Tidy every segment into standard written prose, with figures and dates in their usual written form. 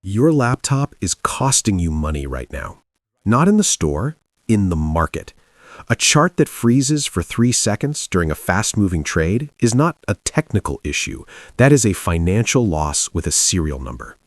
Your laptop is costing you money right now. Not in the store, in the market. A chart that freezes for 3 seconds during a fast-moving trade is not a technical issue. That is a financial loss with a serial number.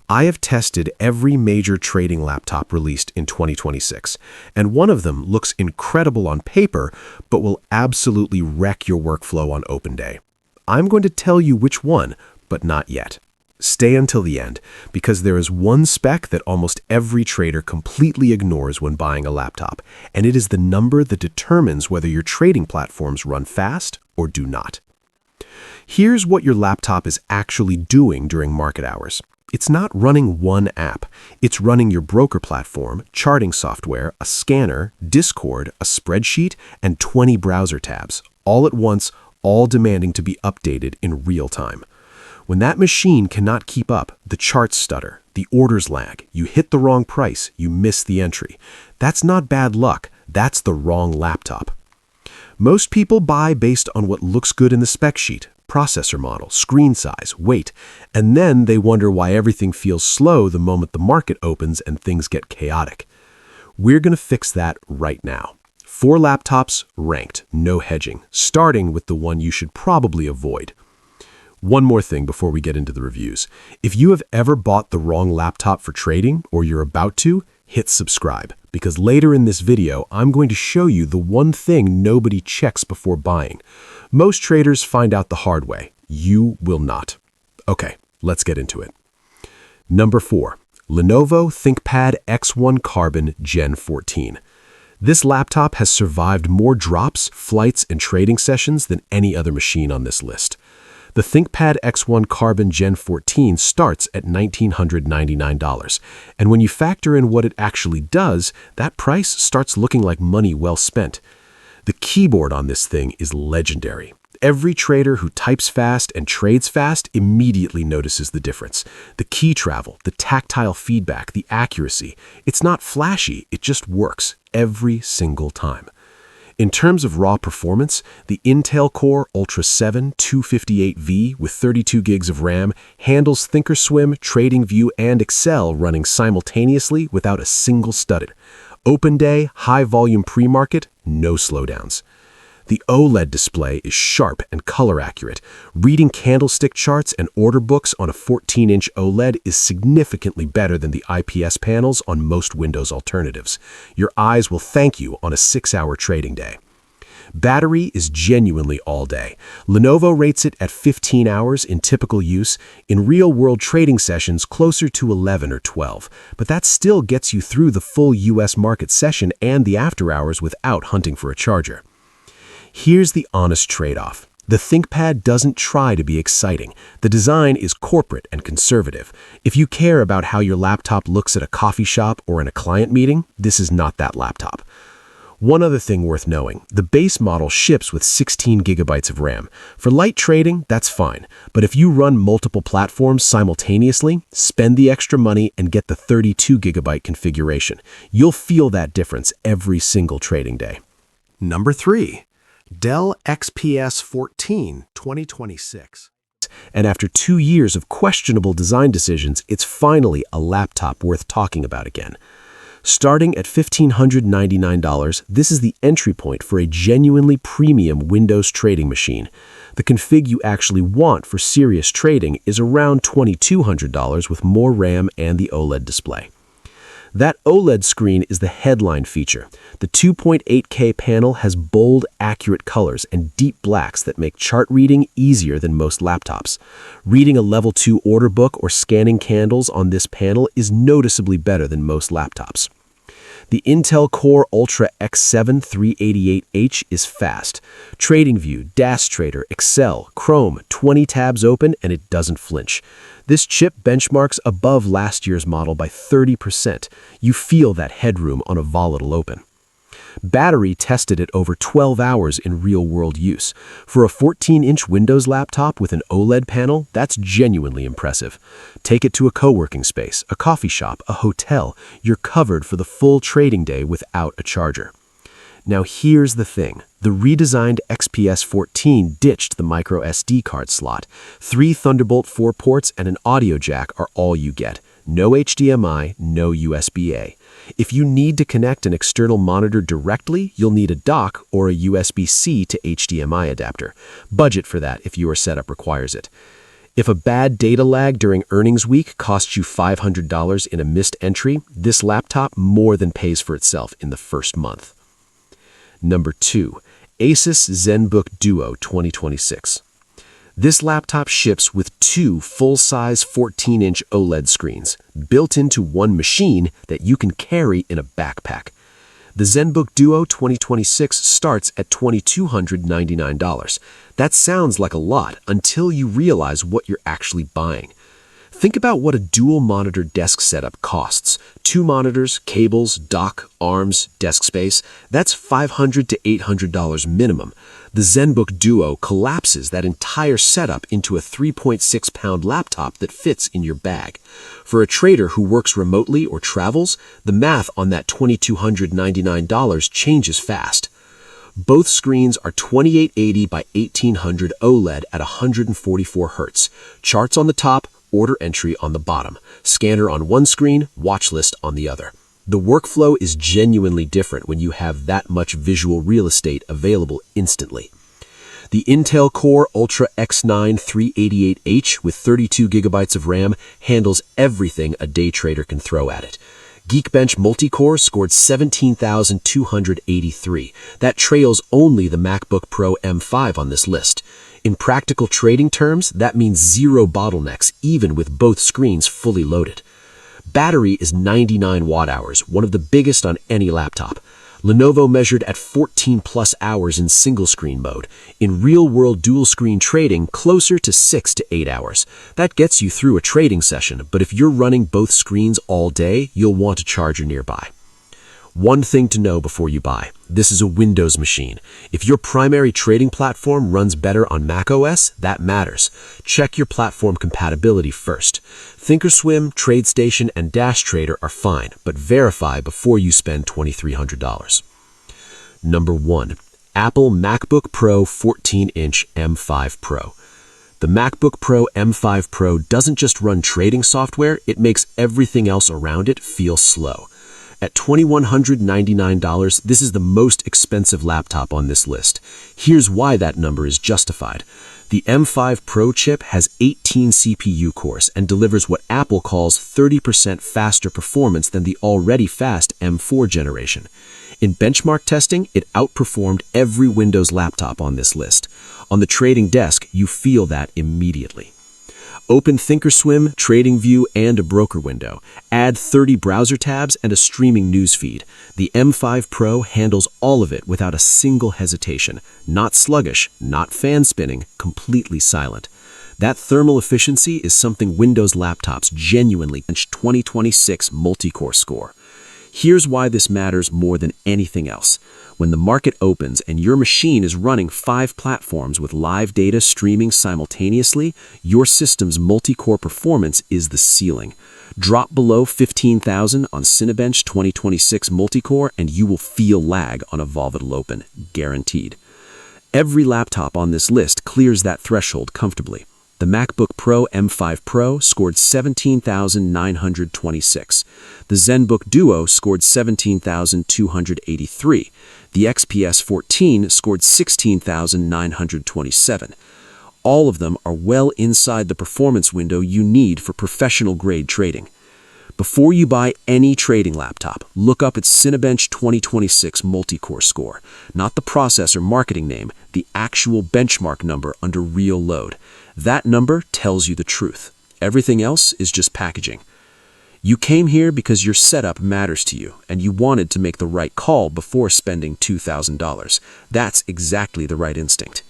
I have tested every major trading laptop released in 2026, and one of them looks incredible on paper, but will absolutely wreck your workflow on open day. I'm going to tell you which one, but not yet. Stay until the end, because there is one spec that almost every trader completely ignores when buying a laptop, and it is the number that determines whether your trading platforms run fast or do not. Here's what your laptop is actually doing during market hours. It's not running one app. It's running your broker platform, charting software, a scanner, Discord, a spreadsheet, and 20 browser tabs, all at once, all demanding to be updated in real time. When that machine cannot keep up, the charts stutter, the orders lag, you hit the wrong price, you miss the entry. That's not bad luck, that's the wrong laptop. Most people buy based on what looks good in the spec sheet, processor model, screen size, weight, and then they wonder why everything feels slow the moment the market opens and things get chaotic. We're going to fix that right now. 4 laptops ranked, no hedging, starting with the one you should probably avoid. One more thing before we get into the reviews. If you have ever bought the wrong laptop for trading, or you're about to, hit subscribe, because later in this video, I'm going to show you the one thing nobody checks before buying. Most traders find out the hard way. You will not. Okay, let's get into it. Number 4, Lenovo ThinkPad X1 Carbon Gen 14. This laptop has survived more drops, flights, and trading sessions than any other machine on this list. The ThinkPad X1 Carbon Gen 14 starts at $1,999, and when you factor in what it actually does, that price starts looking like money well spent. The keyboard on this thing is legendary. Every trader who types fast and trades fast immediately notices the difference. The key travel, the tactile feedback, the accuracy. It's not flashy, it just works every single time. In terms of raw performance, the Intel Core Ultra 7 258V with 32 gigs of RAM handles Thinkorswim, TradingView, and Excel running simultaneously without a single stutter. Open day, high volume pre-market, no slowdowns. The OLED display is sharp and color accurate. Reading candlestick charts and order books on a 14-inch OLED is significantly better than the IPS panels on most Windows alternatives. Your eyes will thank you on a 6-hour trading day. Battery is genuinely all day. Lenovo rates it at 15 hours in typical use, in real-world trading sessions closer to 11 or 12, but that still gets you through the full US market session and the after hours without hunting for a charger. Here's the honest trade-off. The ThinkPad doesn't try to be exciting. The design is corporate and conservative. If you care about how your laptop looks at a coffee shop or in a client meeting, this is not that laptop. One other thing worth knowing, the base model ships with 16 gigabytes of RAM. For light trading, that's fine. But if you run multiple platforms simultaneously, spend the extra money and get the 32 gigabyte configuration. You'll feel that difference every single trading day. Number 3. Dell XPS 14 2026. And after 2 years of questionable design decisions, it's finally a laptop worth talking about again. Starting at $1,599, this is the entry point for a genuinely premium Windows trading machine. The config you actually want for serious trading is around $2,200 with more RAM and the OLED display. That OLED screen is the headline feature. The 2.8K panel has bold, accurate colors and deep blacks that make chart reading easier than most laptops. Reading a level 2 order book or scanning candles on this panel is noticeably better than most laptops. The Intel Core Ultra X7 388H is fast. TradingView, DashTrader, Excel, Chrome, 20 tabs open, and it doesn't flinch. This chip benchmarks above last year's model by 30%. You feel that headroom on a volatile open. Battery tested at over 12 hours in real-world use. For a 14-inch Windows laptop with an OLED panel, that's genuinely impressive. Take it to a co-working space, a coffee shop, a hotel. You're covered for the full trading day without a charger. Now here's the thing. The redesigned XPS 14 ditched the micro SD card slot. 3 Thunderbolt 4 ports and an audio jack are all you get. No HDMI, no USB-A. If you need to connect an external monitor directly, you'll need a dock or a USB-C to HDMI adapter. Budget for that if your setup requires it. If a bad data lag during earnings week costs you $500 in a missed entry, this laptop more than pays for itself in the first month. Number 2. Asus Zenbook Duo 2026. This laptop ships with 2 full-size 14-inch OLED screens, built into one machine that you can carry in a backpack. The Zenbook Duo 2026 starts at $2,299. That sounds like a lot until you realize what you're actually buying. Think about what a dual-monitor desk setup costs. 2 monitors, cables, dock, arms, desk space. That's $500 to $800 minimum. The Zenbook Duo collapses that entire setup into a 3.6-pound laptop that fits in your bag. For a trader who works remotely or travels, the math on that $2,299 changes fast. Both screens are 2880 by 1800 OLED at 144 Hz. Charts on the top, order entry on the bottom, scanner on one screen, watch list on the other. The workflow is genuinely different when you have that much visual real estate available instantly. The Intel Core Ultra X9 388H with 32 gigabytes of RAM handles everything a day trader can throw at it. Geekbench Multicore scored 17,283. That trails only the MacBook Pro M5 on this list. In practical trading terms, that means 0 bottlenecks, even with both screens fully loaded. Battery is 99 watt-hours, one of the biggest on any laptop. Lenovo measured at 14 plus hours in single-screen mode. In real-world dual-screen trading, closer to 6 to 8 hours. That gets you through a trading session, but if you're running both screens all day, you'll want a charger nearby. One thing to know before you buy. This is a Windows machine. If your primary trading platform runs better on macOS, that matters. Check your platform compatibility first. Thinkorswim, TradeStation, and Dash Trader are fine, but verify before you spend $2,300. Number 1. Apple MacBook Pro 14-inch M5 Pro. The MacBook Pro M5 Pro doesn't just run trading software, it makes everything else around it feel slow. At $2,199, this is the most expensive laptop on this list. Here's why that number is justified. The M5 Pro chip has 18 CPU cores and delivers what Apple calls 30% faster performance than the already fast M4 generation. In benchmark testing, it outperformed every Windows laptop on this list. On the trading desk, you feel that immediately. Open Thinkorswim, TradingView, and a broker window. Add 30 browser tabs and a streaming news feed. The M5 Pro handles all of it without a single hesitation. Not sluggish, not fan spinning, completely silent. That thermal efficiency is something Windows laptops genuinely bench 2026 multi-core score. Here's why this matters more than anything else. When the market opens and your machine is running 5 platforms with live data streaming simultaneously, your system's multi-core performance is the ceiling. Drop below 15,000 on Cinebench 2026 multi-core and you will feel lag on a volatile open, guaranteed. Every laptop on this list clears that threshold comfortably. The MacBook Pro M5 Pro scored 17,926. The Zenbook Duo scored 17,283. The XPS 14 scored 16,927. All of them are well inside the performance window you need for professional-grade trading. Before you buy any trading laptop, look up its Cinebench 2026 multi-core score. Not the processor marketing name, the actual benchmark number under real load. That number tells you the truth. Everything else is just packaging. You came here because your setup matters to you, and you wanted to make the right call before spending $2,000. That's exactly the right instinct.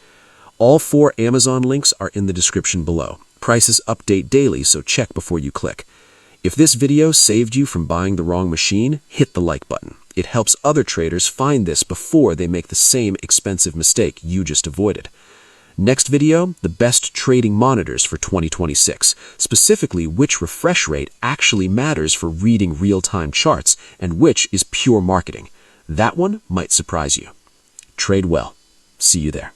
All 4 Amazon links are in the description below. Prices update daily, so check before you click. If this video saved you from buying the wrong machine, hit the like button. It helps other traders find this before they make the same expensive mistake you just avoided. Next video, the best trading monitors for 2026, specifically which refresh rate actually matters for reading real-time charts and which is pure marketing. That one might surprise you. Trade well. See you there.